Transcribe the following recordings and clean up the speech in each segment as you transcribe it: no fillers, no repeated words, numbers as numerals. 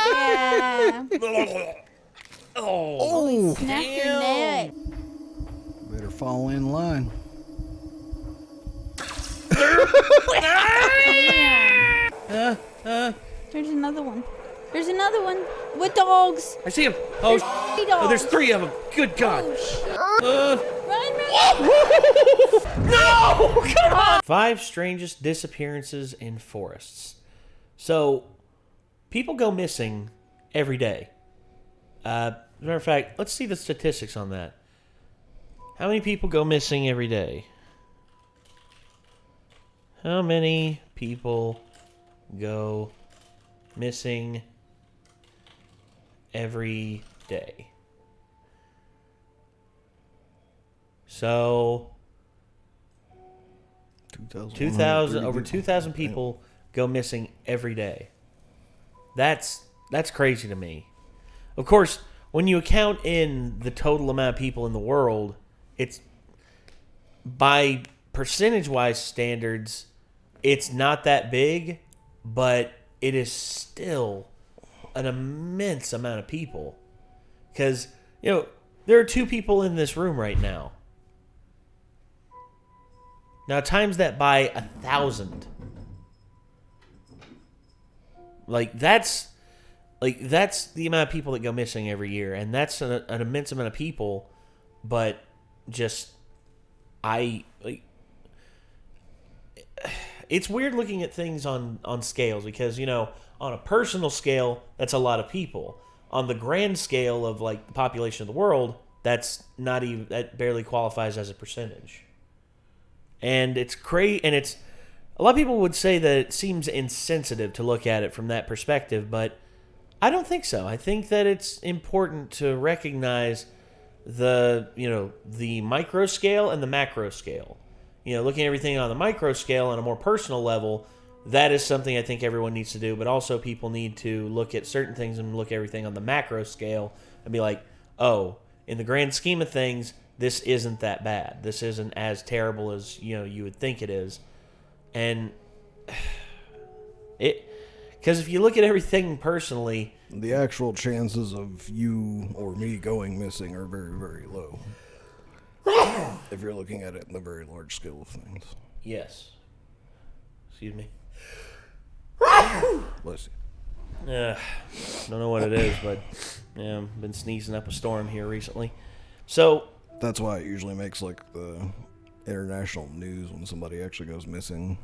Yeah. Oh, Snap your neck. better fall in line. There's another one. There's another one with dogs. I see him. Oh, Dogs. there's 3 of them. Good God. Oh, run. No! Come on! 5 strangest disappearances in forests. So, people go missing every day. As a matter of fact, let's see the statistics on that. How many people go missing every day? How many people go missing every day? So, 2,000 over 2,000 people go missing every day. That's crazy to me. Of course, when you account in the total amount of people in the world, it's by percentage-wise standards, it's not that big, but it is still an immense amount of people. Because, you know, there are 2 people in this room right now. Now, times that by 1,000. That's the amount of people that go missing every year, and that's an immense amount of people. But just it's weird looking at things on scales because, you know, on a personal scale, that's a lot of people. On the grand scale of like the population of the world, that barely qualifies as a percentage. And it's crazy, and it's a lot of people would say that it seems insensitive to look at it from that perspective, but I don't think so. I think that it's important to recognize the micro scale and the macro scale. You know, looking at everything on the micro scale on a more personal level, that is something I think everyone needs to do, but also people need to look at certain things and look at everything on the macro scale and be like, oh, in the grand scheme of things, this isn't that bad. This isn't as terrible as, you know, you would think it is. And because if you look at everything personally, the actual chances of you or me going missing are very, very low. If you're looking at it in the very large scale of things. Yes. Excuse me. Bless you. Don't know what it is, but yeah, I've been sneezing up a storm here recently. So that's why it usually makes like the international news when somebody actually goes missing.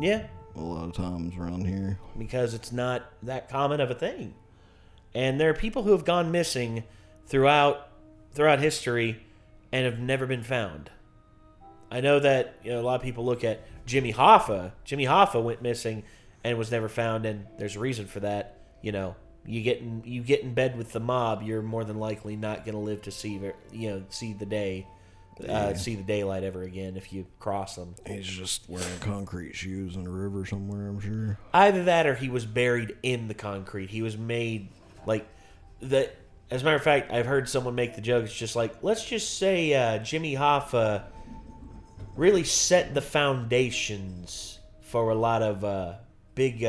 Yeah. A lot of times around here. Because it's not that common of a thing. And there are people who have gone missing throughout history and have never been found. I know that, you know, a lot of people look at Jimmy Hoffa. Jimmy Hoffa went missing and was never found, and there's a reason for that. You know, you get in bed with the mob, you're more than likely not going to live to see the day. See the daylight ever again if you cross them. He's just wearing concrete shoes in a river somewhere, I'm sure. Either that or he was buried in the concrete. He was made like that. As a matter of fact, I've heard someone make the joke. It's just like, let's just say Jimmy Hoffa really set the foundations for a lot of big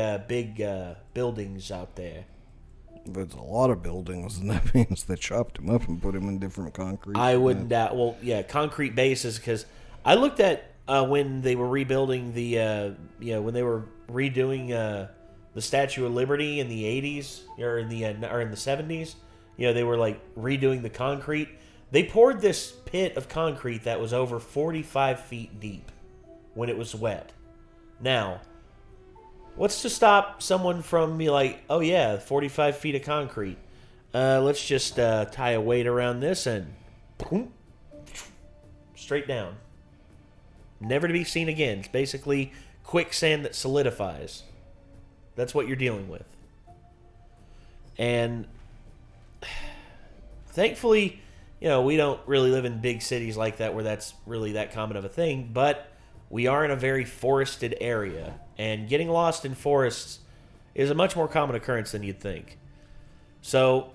buildings out there. If it's a lot of buildings, then that means they chopped him up and put him in different concrete. I wouldn't doubt. Well, yeah, concrete bases, because I looked at when they were rebuilding when they were redoing the Statue of Liberty in the 80s or in the 70s. You know, they were like redoing the concrete. They poured this pit of concrete that was over 45 feet deep when it was wet. Now, what's to stop someone from be like, oh yeah, 45 feet of concrete. Let's just tie a weight around this and boom, straight down. Never to be seen again. It's basically quicksand that solidifies. That's what you're dealing with. And thankfully, you know, we don't really live in big cities like that where that's really that common of a thing, but we are in a very forested area, and getting lost in forests is a much more common occurrence than you'd think. So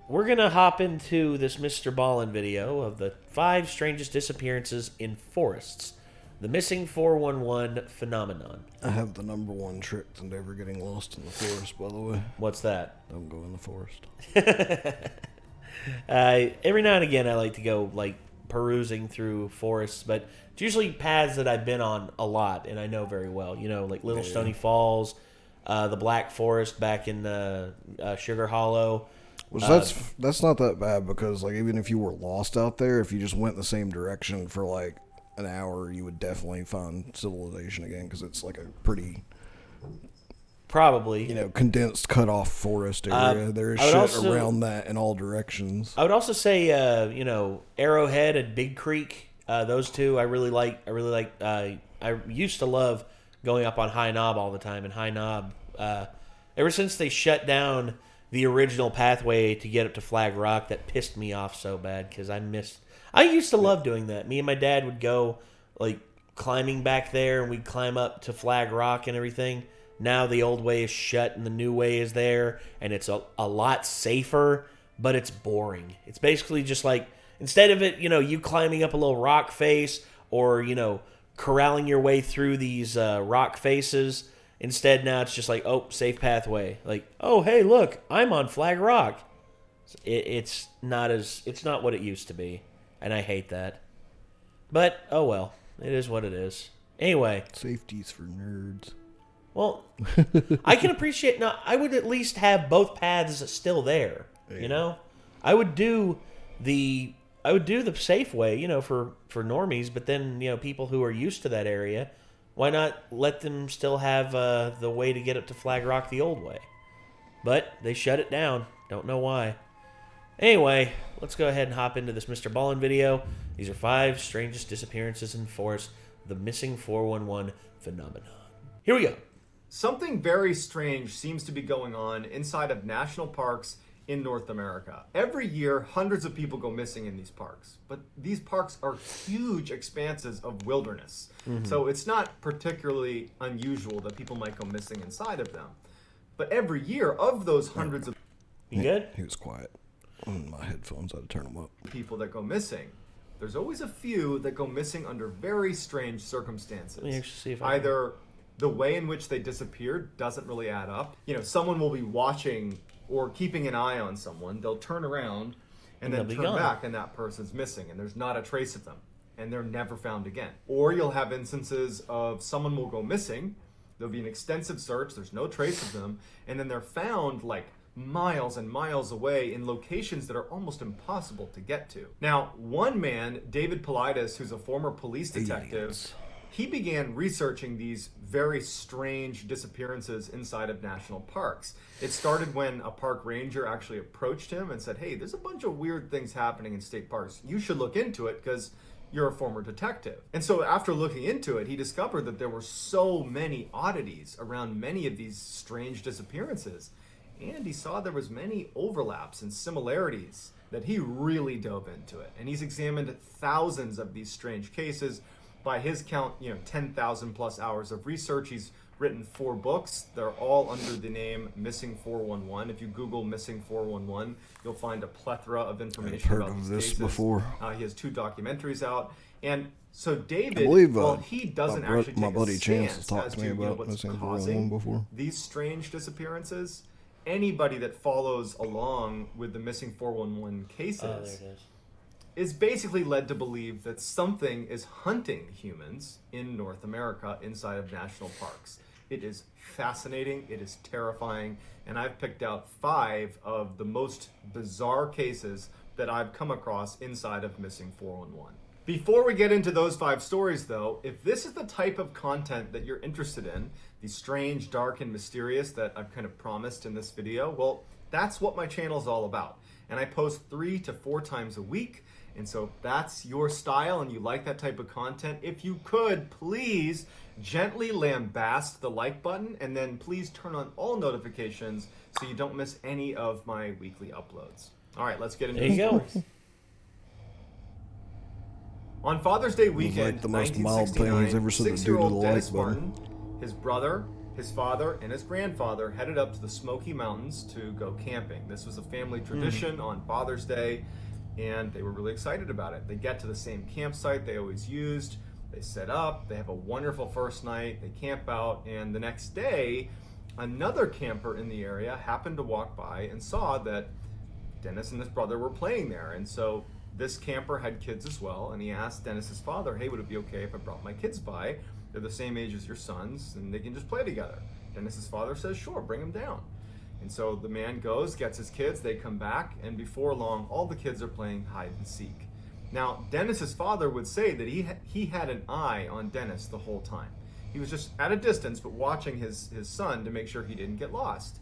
we're going to hop into this Mr. Ballin video of the 5 strangest disappearances in forests. the missing 411 phenomenon. I have the number one trick to never getting lost in the forest, by the way. What's that? Don't go in the forest. Every now and again, I like to go like perusing through forests, but it's usually paths that I've been on a lot and I know very well. You know, like Little Stony Falls, the Black Forest back in Sugar Hollow. Which that's not that bad, because like even if you were lost out there, if you just went the same direction for like an hour, you would definitely find civilization again, because it's like a pretty probably condensed, cut off forest area. There is shit around that in all directions. I would also say Arrowhead and Big Creek. Those two I really like. I used to love going up on High Knob all the time, and High Knob ever since they shut down the original pathway to get up to Flag Rock, that pissed me off so bad, because I used to love doing that. Me and my dad would go like climbing back there, and we'd climb up to Flag Rock and everything. Now the old way is shut and the new way is there, and it's a lot safer, but it's boring. It's basically just like, instead of it, you climbing up a little rock face or, corralling your way through these rock faces. Instead, now it's just like, oh, safe pathway. Like, oh, hey, look, I'm on Flag Rock. It's not what it used to be, and I hate that. But oh well, it is what it is. Anyway, safety's for nerds. Well, I can appreciate. Now, I would at least have both paths still there. Yeah. I would do the safe way, for normies. But then, people who are used to that area, why not let them still have the way to get up to Flag Rock the old way? But they shut it down. Don't know why. Anyway, let's go ahead and hop into this Mr. Ballin video. These are 5 strangest disappearances in forest, the missing 411 phenomenon. Here we go. Something very strange seems to be going on inside of national parks in North America. Every year, hundreds of people go missing in these parks, but these parks are huge expanses of wilderness. So it's not particularly unusual that people might go missing inside of them. But every year, of those hundreds of You good? He was quiet. My headphones, I had to turn them up. people that go missing, there's always a few that go missing under very strange circumstances. Let me actually see if I Either the way in which they disappeared doesn't really add up. Someone will be watching or keeping an eye on someone. They'll turn around and then turn back, and that person's missing, and there's not a trace of them, and they're never found again. Or you'll have instances of someone will go missing. There'll be an extensive search. There's no trace of them, and then they're found like miles and miles away in locations that are almost impossible to get to. Now, one man, David Paulides, who's a former police detective, he began researching these very strange disappearances inside of national parks. It started when a park ranger actually approached him and said, hey, there's a bunch of weird things happening in state parks. You should look into it because you're a former detective. And so after looking into it, he discovered that there were so many oddities around many of these strange disappearances. And he saw there was many overlaps and similarities that he really dove into it. And he's examined thousands of these strange cases. By his count, 10,000 plus hours of research. He's written 4 books. They're all under the name Missing 411. If you Google Missing 411, you'll find a plethora of information about these cases. Before. He has 2 documentaries out. And so David, he doesn't actually take my buddy a Chance stance talked as to me to about what's Missing causing 411 before. These strange disappearances. Anybody that follows along with the Missing 411 cases is basically led to believe that something is hunting humans in North America inside of national parks. It is fascinating, it is terrifying, and I've picked out 5 of the most bizarre cases that I've come across inside of Missing 411. Before we get into those 5 stories though, if this is the type of content that you're interested in, the strange, dark, and mysterious that I've kind of promised in this video, well, that's what my channel is all about. And I post 3 to 4 times a week. And so if that's your style and you like that type of content, if you could, please gently lambast the like button, and then please turn on all notifications so you don't miss any of my weekly uploads. All right, let's get into the stories. On Father's Day weekend, like the most mild thing he's ever said to do to the 6-year-old like Dennis button. Martin, his brother, his father, and his grandfather headed up to the Smoky Mountains to go camping. This was a family tradition on Father's Day, and they were really excited about it. They get to the same campsite they always used. They set up, they have a wonderful first night, they camp out, and the next day, another camper in the area happened to walk by and saw that Dennis and his brother were playing there. And so this camper had kids as well, and he asked Dennis's father, hey, would it be okay if I brought my kids by? They're the same age as your sons, and they can just play together. Dennis's father says, sure, bring them down. And so the man goes, gets his kids, they come back, and before long, all the kids are playing hide and seek. Now, Dennis's father would say that he had an eye on Dennis the whole time. He was just at a distance, but watching his son to make sure he didn't get lost.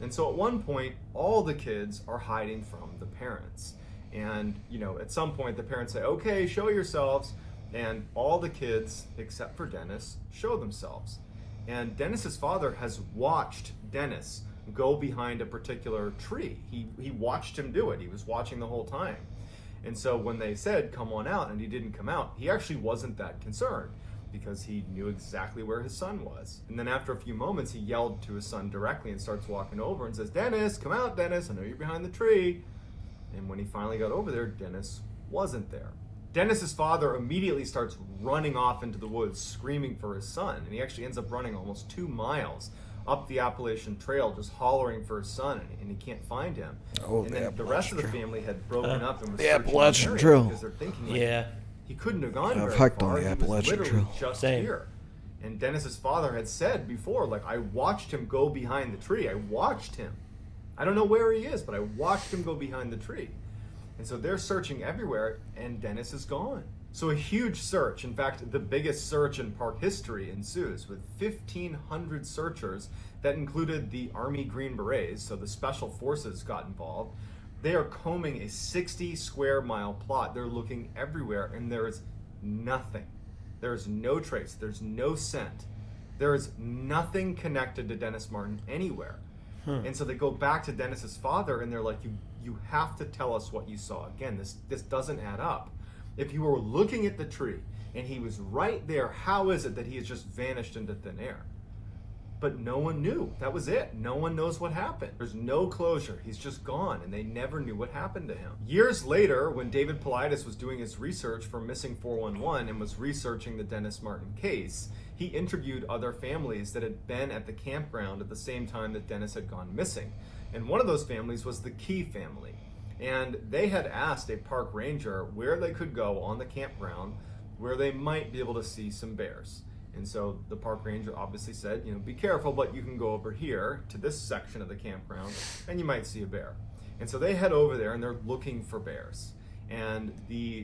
And so at one point, all the kids are hiding from the parents. And, at some point, the parents say, okay, show yourselves. And all the kids, except for Dennis, show themselves. And Dennis's father has watched Dennis go behind a particular tree. He watched him do it. He was watching the whole time. And so when they said, come on out, and he didn't come out, he actually wasn't that concerned because he knew exactly where his son was. And then after a few moments, he yelled to his son directly and starts walking over and says, Dennis, come out, Dennis, I know you're behind the tree. And when he finally got over there, Dennis wasn't there. Dennis's father immediately starts running off into the woods, screaming for his son. And he actually ends up running almost 2 miles up the Appalachian Trail, just hollering for his son, and he can't find him. Oh, and then the rest of the family had broken up and was the searching Appalachian the area Trail. because they're thinking, like, Yeah. he couldn't have gone I've very hiked far. on the He was Appalachian literally Trail. just Same. here. And Dennis's father had said before, like, I watched him go behind the tree. I watched him. I don't know where he is, but I watched him go behind the tree. And so they're searching everywhere, and Dennis is gone. So a huge search, in fact, the biggest search in park history ensues, with 1,500 searchers that included the Army Green Berets, so the special forces got involved. They are combing a 60 square mile plot. They're looking everywhere, and there is nothing. There is no trace. There's no scent. There is nothing connected to Dennis Martin anywhere. And so they go back to Dennis's father, and they're like, you have to tell us what you saw. Again, this doesn't add up. If you were looking at the tree and he was right there, how is it that he has just vanished into thin air? But no one knew. That was it. No one knows what happened. There's no closure. He's just gone, and they never knew what happened to him. Years later, when David Paulides was doing his research for Missing 411 and was researching the Dennis Martin case, he interviewed other families that had been at the campground at the same time that Dennis had gone missing. And one of those families was the Key family. And they had asked a park ranger where they could go on the campground where they might be able to see some bears. And so the park ranger obviously said, be careful, but you can go over here to this section of the campground and you might see a bear. And so they head over there and they're looking for bears. And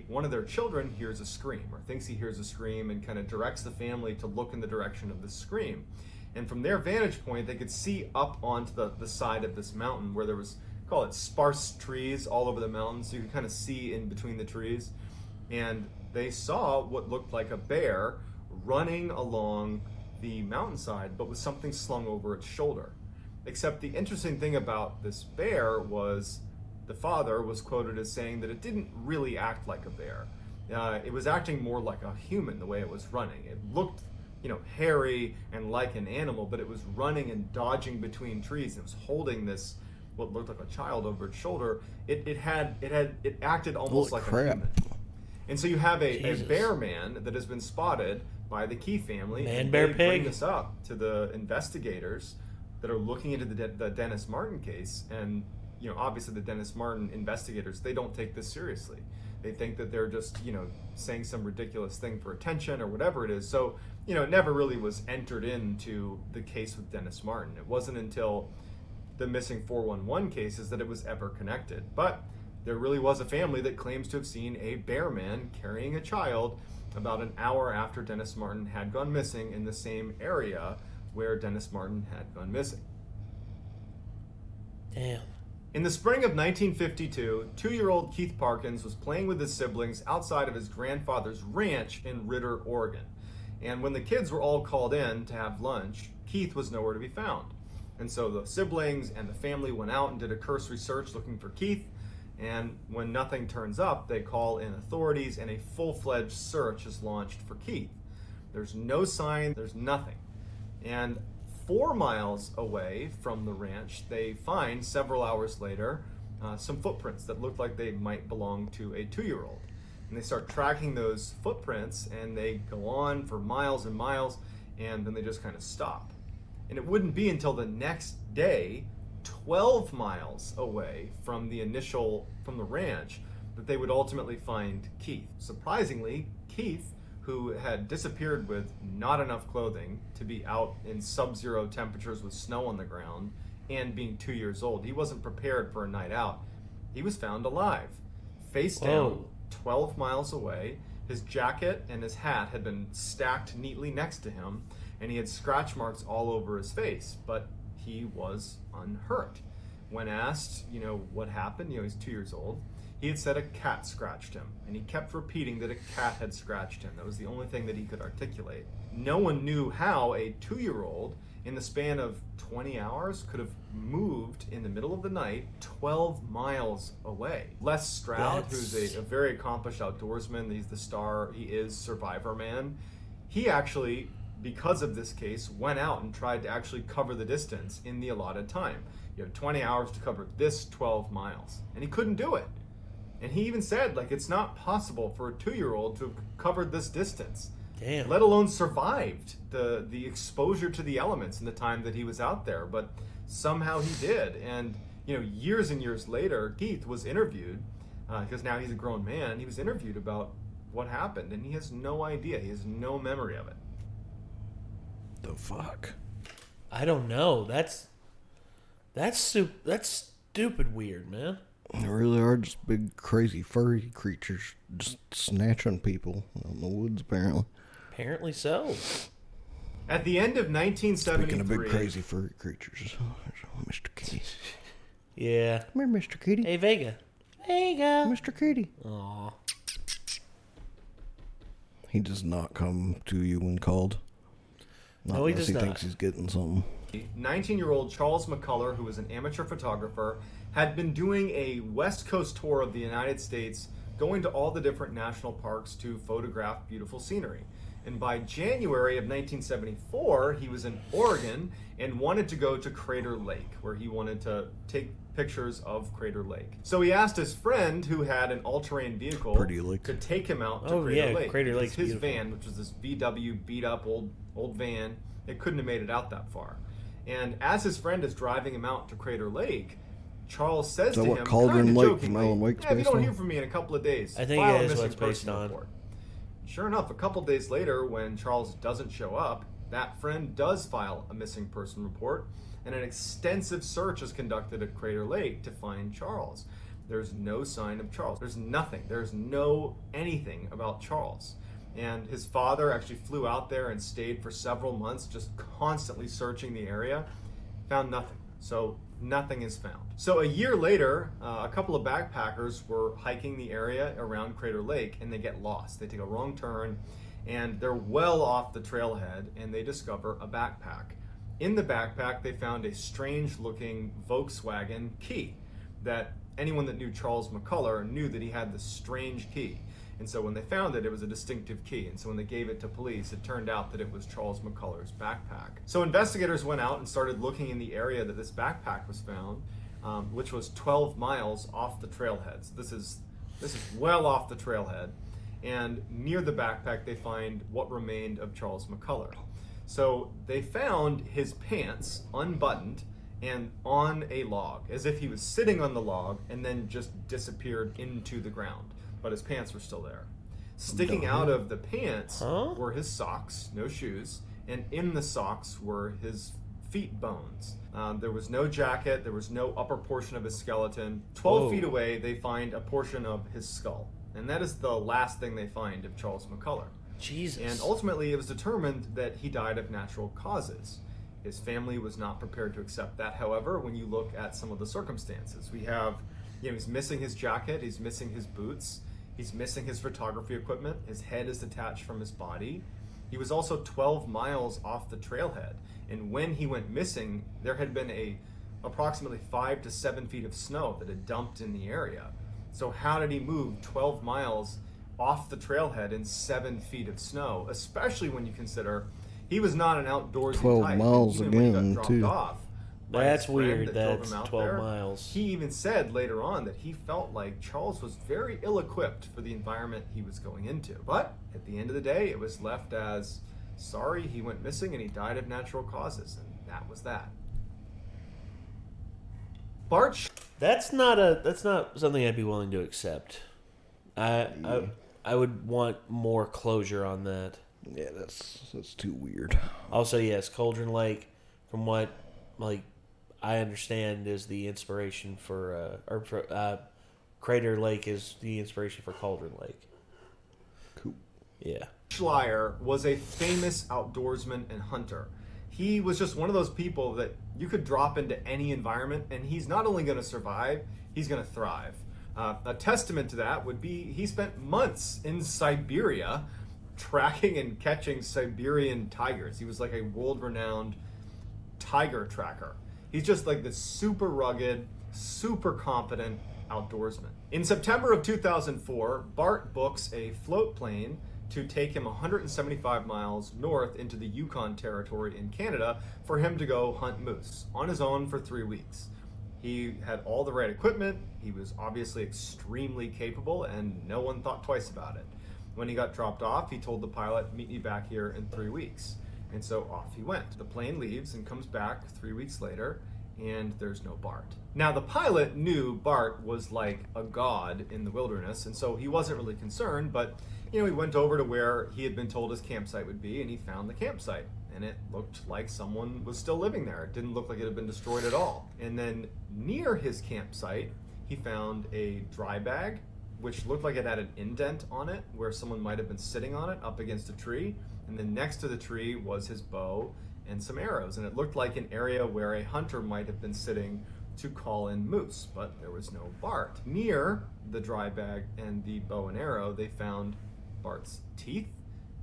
one of their children hears a scream, or thinks he hears a scream, and kind of directs the family to look in the direction of the scream. And from their vantage point, they could see up onto the side of this mountain where there was, call it sparse trees all over the mountain, so you could kind of see in between the trees. And they saw what looked like a bear running along the mountainside, but with something slung over its shoulder. Except the interesting thing about this bear was the father was quoted as saying that it didn't really act like a bear. It was acting more like a human the way it was running. It looked, hairy and like an animal, but it was running and dodging between trees. It was holding this, what looked like a child over its shoulder. It acted almost like a human. And so you have a bear man that has been spotted by the Key family. Man, and bear, they pig. bring this up to the investigators that are looking into the Dennis Martin case. And, obviously the Dennis Martin investigators, they don't take this seriously. They think that they're just, saying some ridiculous thing for attention or whatever it is. So, it never really was entered into the case with Dennis Martin. It wasn't until the Missing 411 cases that it was ever connected. But there really was a family that claims to have seen a bear man carrying a child about an hour after Dennis Martin had gone missing in the same area where Dennis Martin had gone missing. Damn. In the spring of 1952, 2-year-old Keith Parkins was playing with his siblings outside of his grandfather's ranch in Ritter, Oregon. And when the kids were all called in to have lunch, Keith was nowhere to be found. And so the siblings and the family went out and did a cursory search looking for Keith. And when nothing turns up, they call in authorities and a full-fledged search is launched for Keith. There's no sign, there's nothing. And 4 miles away from the ranch, they find, several hours later, some footprints that look like they might belong to a 2-year-old. And they start tracking those footprints, and they go on for miles and miles, and then they just kind of stop. And it wouldn't be until the next day, 12 miles away from the ranch, that they would ultimately find Keith. Surprisingly, Keith, who had disappeared with not enough clothing to be out in sub-zero temperatures with snow on the ground and being 2 years old, he wasn't prepared for a night out. He was found alive, face down, 12 miles away. His jacket and his hat had been stacked neatly next to him, and he had scratch marks all over his face, but he was unhurt. When asked, what happened, he's 2 years old, he had said a cat scratched him, and he kept repeating that a cat had scratched him. That was the only thing that he could articulate. No one knew how a 2-year-old, in the span of 20 hours, could have moved in the middle of the night 12 miles away. Les Stroud, who's a very accomplished outdoorsman, he's the star, he is Survivor Man, he actually, because of this case, went out and tried to actually cover the distance in the allotted time. You have 20 hours to cover this 12 miles, and he couldn't do it. And he even said, it's not possible for a 2-year-old to have covered this distance. Damn. Let alone survived the exposure to the elements in the time that he was out there. But somehow he did. And, years and years later, Keith was interviewed, because now he's a grown man, he was interviewed about what happened, and he has no idea. He has no memory of it. The fuck? I don't know. That's stupid weird, man. They really are just big, crazy, furry creatures just snatching people out in the woods, apparently. Apparently so. At the end of 1973... Speaking of big, crazy, furry creatures, Mr. Kitty. Yeah. Come here, Mr. Kitty. Hey, Vega. Vega. Mr. Kitty. Aw. He does not come to you when called. No, he does not. He thinks he's getting something. 19-year-old Charles McCullar, who was an amateur photographer, had been doing a West Coast tour of the United States, going to all the different national parks to photograph beautiful scenery. And by January of 1974, he was in Oregon and wanted to go to Crater Lake, where he wanted to take pictures of Crater Lake. So he asked his friend, who had an all-terrain vehicle, to take him out to Crater Lake. Crater Lake's his beautiful. van, which was this VW beat-up old van, it couldn't have made it out that far. And as his friend is driving him out to Crater Lake, Charles says to him, Cauldron kind of Lake jokingly, from Alan Wake's if you don't based hear on? from me in a couple of days, I think file it a is what missing it's based person on. report. Sure enough, a couple days later, when Charles doesn't show up, that friend does file a missing person report, and an extensive search is conducted at Crater Lake to find Charles. There's no sign of Charles. There's nothing. There's no anything about Charles. And his father actually flew out there and stayed for several months, just constantly searching the area. Found nothing. So nothing is found. So a year later, a couple of backpackers were hiking the area around Crater Lake, and they get lost. They take a wrong turn, and they're well off the trailhead, and they discover a backpack. In the backpack, they found a strange-looking Volkswagen key that anyone that knew Charles McCullar knew that he had this strange key. And so when they found it, it was a distinctive key. And so when they gave it to police, it turned out that it was Charles McCullar's backpack. So investigators went out and started looking in the area that this backpack was found, which was 12 miles off the trailhead. So this is well off the trailhead. And near the backpack, they find what remained of Charles McCullar. So they found his pants unbuttoned and on a log, as if he was sitting on the log and then just disappeared into the ground. But his pants were still there. Sticking out of the pants were his socks, no shoes, and in the socks were his feet bones. There was no jacket, there was no upper portion of his skeleton. 12 feet away, they find a portion of his skull. And that is the last thing they find of Charles McCullar. Jesus. And ultimately, it was determined that he died of natural causes. His family was not prepared to accept that, however, when you look at some of the circumstances. We have, he's missing his jacket, he's missing his boots, he's missing his photography equipment, his head is detached from his body. He was also 12 miles off the trailhead, and when he went missing, there had been approximately 5 to 7 feet of snow that had dumped in the area. So how did he move 12 miles off the trailhead in 7 feet of snow, especially when you consider he was not an outdoorsy 12 type. miles Even when he again, got dropped too. off, by That's his friend weird. that drove That's him out 12 there. miles. He even said later on that he felt like Charles was very ill-equipped for the environment he was going into. But at the end of the day, it was left as, sorry, he went missing and he died of natural causes, and that was that. Bart. That's not something I'd be willing to accept. I would want more closure on that. Yeah, that's too weird. Also, yes, Cauldron Lake, from what I understand, is the inspiration for Crater Lake is the inspiration for Cauldron Lake. Cool. Yeah. Schleier was a famous outdoorsman and hunter. He was just one of those people that you could drop into any environment and he's not only going to survive, he's going to thrive. A testament to that would be he spent months in Siberia tracking and catching Siberian tigers. He was like a world-renowned tiger tracker. He's just like this super rugged, super competent outdoorsman. In September of 2004, Bart books a float plane to take him 175 miles north into the Yukon Territory in Canada for him to go hunt moose on his own for 3 weeks. He had all the right equipment, he was obviously extremely capable, and no one thought twice about it. When he got dropped off, he told the pilot, meet me back here in 3 weeks. And so off he went. The plane leaves and comes back 3 weeks later, and there's no Bart. Now, the pilot knew Bart was like a god in the wilderness, and so he wasn't really concerned, but he went over to where he had been told his campsite would be, and he found the campsite. And it looked like someone was still living there. It didn't look like it had been destroyed at all. And then near his campsite, he found a dry bag, which looked like it had an indent on it, where someone might have been sitting on it up against a tree. And then next to the tree was his bow and some arrows. And it looked like an area where a hunter might have been sitting to call in moose, but there was no Bart. Near the dry bag and the bow and arrow, they found Bart's teeth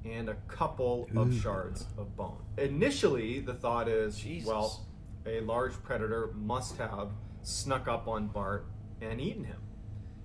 and a couple of shards of bone. Initially, the thought is, Jesus. well, a large predator must have snuck up on Bart and eaten him.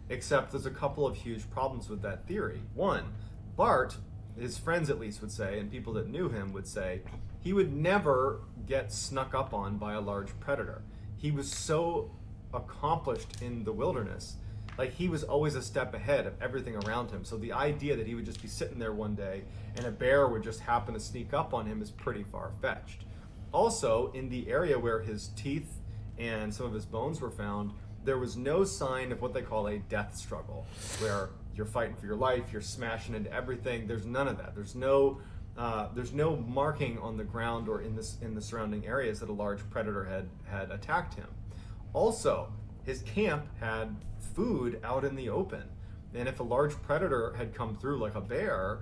Except there's a couple of huge problems with that theory. One, Bart, his friends at least would say, and people that knew him would say, he would never get snuck up on by a large predator. He was so accomplished in the wilderness. Like, he was always a step ahead of everything around him. So the idea that he would just be sitting there one day and a bear would just happen to sneak up on him is pretty far-fetched. Also, in the area where his teeth and some of his bones were found, there was no sign of what they call a death struggle, where you're fighting for your life, you're smashing into everything. There's none of that. There's no marking on the ground or in the surrounding areas that a large predator had attacked him. Also, his camp had food out in the open, and if a large predator had come through like a bear,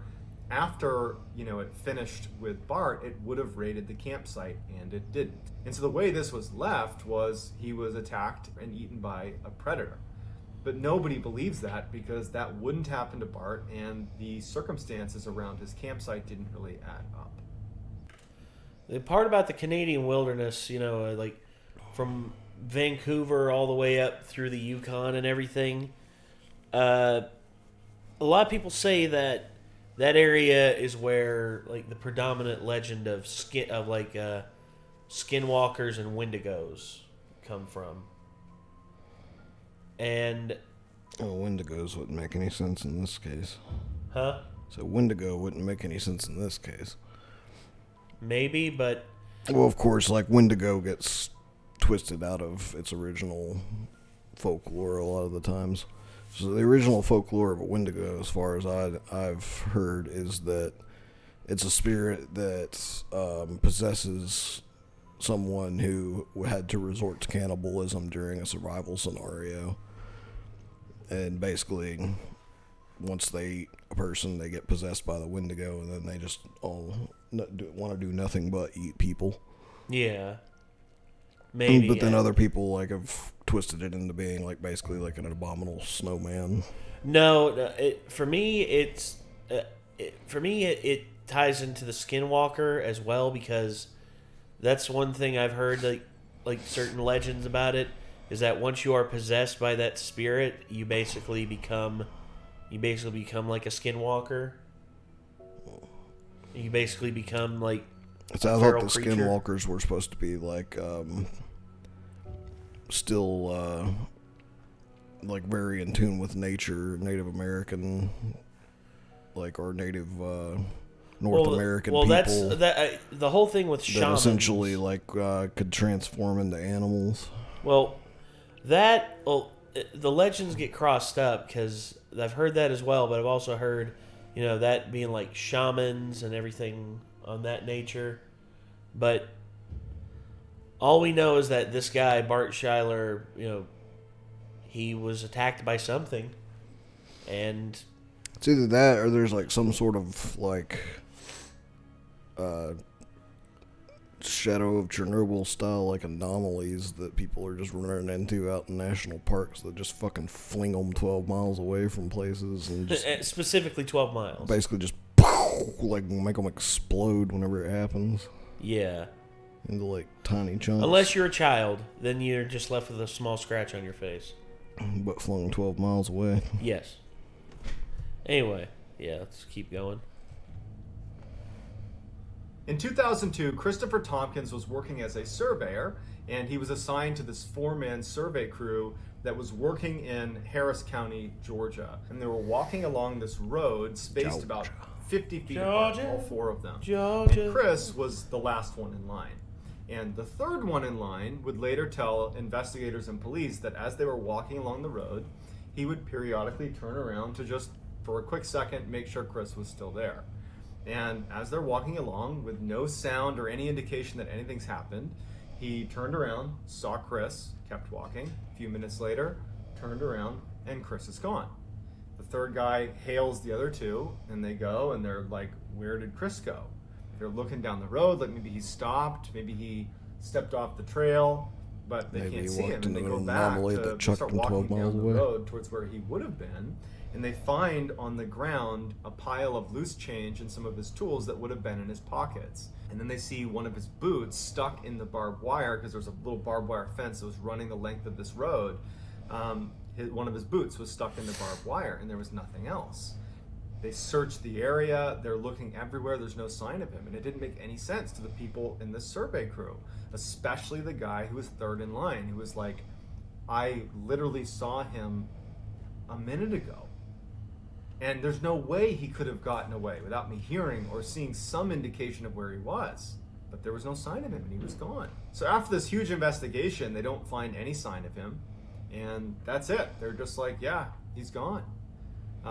after it finished with Bart, it would have raided the campsite, and it didn't. And so the way this was left was he was attacked and eaten by a predator. But nobody believes that, because that wouldn't happen to Bart, and the circumstances around his campsite didn't really add up. The part about the Canadian wilderness, like from Vancouver all the way up through the Yukon and everything, a lot of people say that area is where like the predominant legend of skinwalkers and Wendigos come from. And Wendigos wouldn't make any sense in this case. Huh? So Wendigo wouldn't make any sense in this case. Maybe, but well, of course, like Wendigo gets twisted out of its original folklore a lot of the times. So the original folklore of a Wendigo, as far as I've heard, is that it's a spirit that possesses someone who had to resort to cannibalism during a survival scenario. And basically, once they eat a person, they get possessed by the Wendigo, and then they just all want to do nothing but eat people. yeah, maybe. But then other people like have twisted it into being like basically like an abominable snowman. No, for me it ties into the Skinwalker as well, because that's one thing I've heard, like certain legends about it, is that once you are possessed by that spirit, you basically become like a Skinwalker. You basically become like So I thought the creature. Skinwalkers were supposed to be like still like very in tune with nature, Native American, like our native North American people. That's the whole thing with shamans. That essentially like could transform into animals. Well, the legends get crossed up because I've heard that as well, but I've also heard, that being like shamans and everything on that nature. But all we know is that this guy, Bart Schuyler, he was attacked by something. And it's either that or there's like some sort of like Shadow of Chernobyl style like anomalies that people are just running into out in national parks that just fucking fling them 12 miles away from places and just specifically 12 miles. Basically just like make them explode whenever it happens. Yeah. Into like tiny chunks. Unless you're a child, then you're just left with a small scratch on your face. But flung 12 miles away. Yes. Anyway, yeah, let's keep going. In 2002, Christopher Tompkins was working as a surveyor, and he was assigned to this 4-man survey crew that was working in Harris County, Georgia. And they were walking along this road spaced about 50 feet apart, all 4 of them. Georgia. And Chris was the last one in line. And the third one in line would later tell investigators and police that as they were walking along the road, he would periodically turn around to just, for a quick second, make sure Chris was still there. And as they're walking along with no sound or any indication that anything's happened, he turned around, saw Chris, kept walking. A few minutes later, turned around, and Chris is gone. The third guy hails the other 2, and they go, and they're like, where did Chris go? They're looking down the road, like maybe he stopped, maybe he stepped off the trail, but they can't see him. And they go back to start walking down the road towards where he would have been. And they find on the ground a pile of loose change and some of his tools that would have been in his pockets. And then they see one of his boots stuck in the barbed wire because there was a little barbed wire fence that was running the length of this road. One of his boots was stuck in the barbed wire and there was nothing else. They search the area, they're looking everywhere, there's no sign of him. And it didn't make any sense to the people in this survey crew, especially the guy who was third in line, who was like, I literally saw him a minute ago. And there's no way he could have gotten away without me hearing or seeing some indication of where he was. But there was no sign of him and he was gone. So after this huge investigation, they don't find any sign of him. And that's it. They're just like, yeah, he's gone.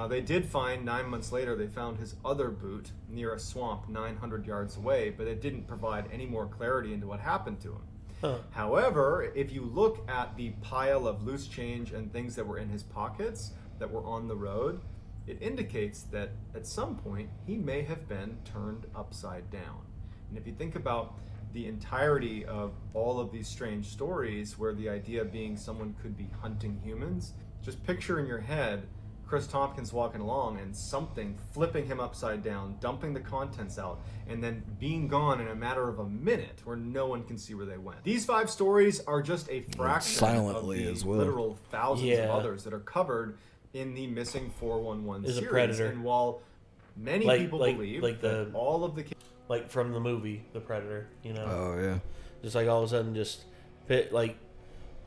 They did find, 9 months later, they found his other boot near a swamp 900 yards away, but it didn't provide any more clarity into what happened to him. Huh. However, if you look at the pile of loose change and things that were in his pockets that were on the road, it indicates that at some point he may have been turned upside down. And if you think about the entirety of all of these strange stories where the idea being someone could be hunting humans, just picture in your head Chris Tompkins walking along and something flipping him upside down, dumping the contents out, and then being gone in a matter of a minute where no one can see where they went. These 5 stories are just a fraction of the literal thousands of others that are covered in the Missing 411 series. A predator. And while many people believe that all of the like from the movie The Predator, Oh yeah. Just like all of a sudden just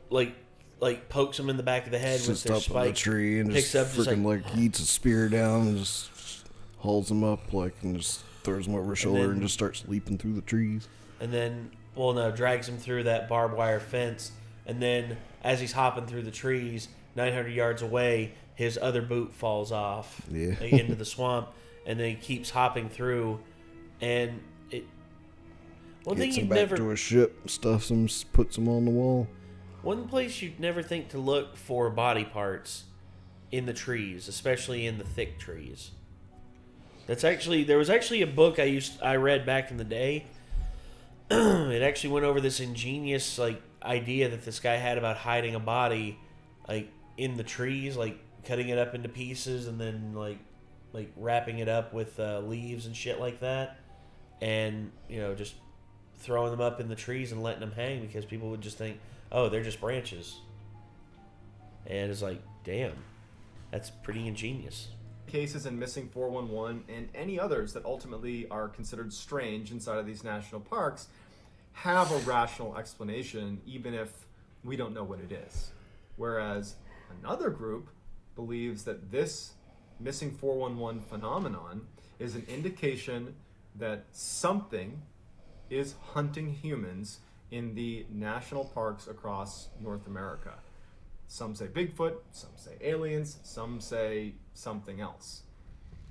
like pokes him in the back of the head with their spike, the tree and picks just up freaking like eats a spear down and just hauls him up and just throws him over his shoulder and just starts leaping through the trees. And then drags him through that barbed wire fence, and then as he's hopping through the trees 900 yards away, his other boot falls off into the swamp, and then he keeps hopping through, and gets him back to a ship, stuffs him, puts him on the wall. One place you'd never think to look for body parts in the trees, especially in the thick trees. There was actually a book I read back in the day. It actually went over this ingenious idea that this guy had about hiding a body in the trees, cutting it up into pieces and then wrapping it up with leaves and shit like that, and just throwing them up in the trees and letting them hang because people would just think, oh, they're just branches. And it's like, damn, that's pretty ingenious. Cases in Missing 411 and any others that ultimately are considered strange inside of these national parks have a rational explanation, even if we don't know what it is. Whereas another group believes that this missing 411 phenomenon is an indication that something is hunting humans in the national parks across North America. Some say Bigfoot, some say aliens, some say something else.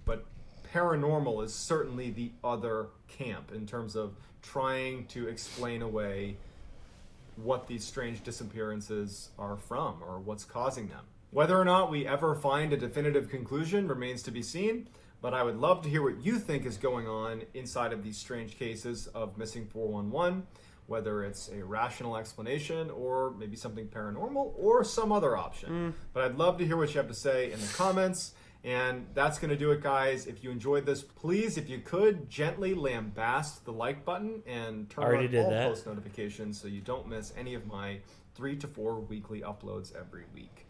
But paranormal is certainly the other camp in terms of trying to explain away what these strange disappearances are from or what's causing them. Whether or not we ever find a definitive conclusion remains to be seen, but I would love to hear what you think is going on inside of these strange cases of missing 411, whether it's a rational explanation or maybe something paranormal or some other option. But I'd love to hear what you have to say in the comments. And that's going to do it, guys. If you enjoyed this, please, if you could, gently lambast the like button and turn on all post notifications so you don't miss any of my 3 to 4 weekly uploads every week.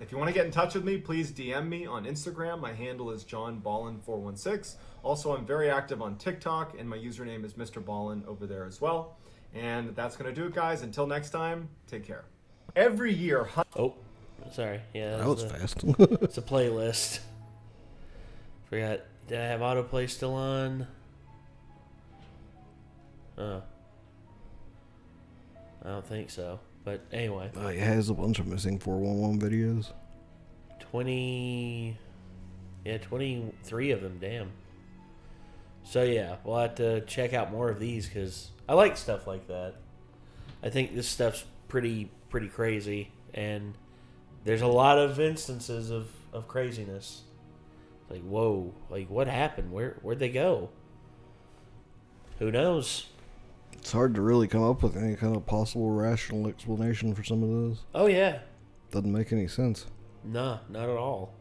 If you want to get in touch with me, please DM me on Instagram. My handle is JohnBallin416. Also, I'm very active on TikTok, and my username is Mr. Ballin over there as well. And that's going to do it, guys. Until next time, take care. Every year... Oh, sorry. Yeah, that was fast. It's a playlist. Forgot. Did I have autoplay still on? I don't think so. But anyway. It has a bunch of missing 411 videos. 23 of them, damn. So yeah, we'll have to check out more of these because I like stuff like that. I think this stuff's pretty crazy, and there's a lot of instances of craziness. Like, whoa, like what happened? Where'd they go? Who knows? It's hard to really come up with any kind of possible rational explanation for some of those. Oh, yeah. Doesn't make any sense. Nah, not at all.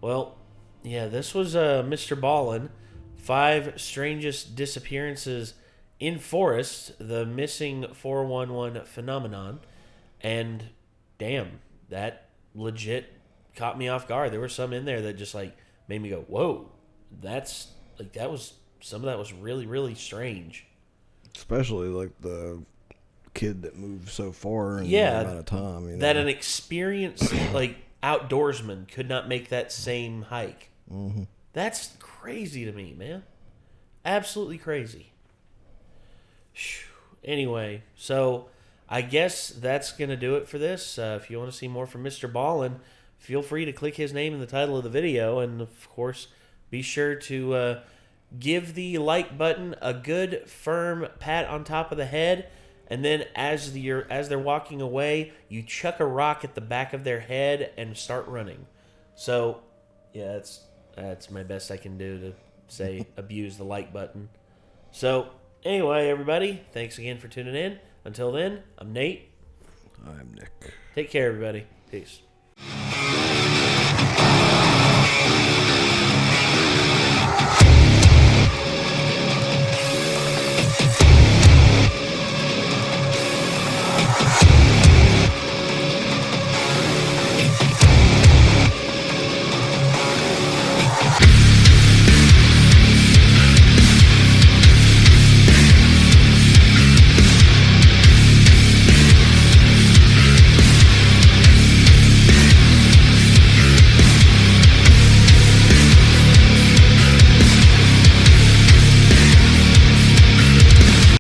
Well, yeah, this was Mr. Ballin. 5 strangest disappearances in forests, the missing 411 phenomenon. And, damn, that legit caught me off guard. There were some in there that just, like, made me go, whoa. Some of that was really, really strange. Especially like the kid that moved so far in that amount of time. You know? That an experienced like outdoorsman could not make that same hike. Mm-hmm. That's crazy to me, man. Absolutely crazy. Anyway, so I guess that's going to do it for this. If you want to see more from Mr. Ballin, feel free to click his name in the title of the video. And, of course, be sure to... give the like button a good firm pat on top of the head, and then as they're walking away, you chuck a rock at the back of their head and start running. So, yeah, that's my best I can do to say abuse the like button. So, anyway, everybody, thanks again for tuning in. Until then, I'm Nate. I'm Nick. Take care, everybody. Peace.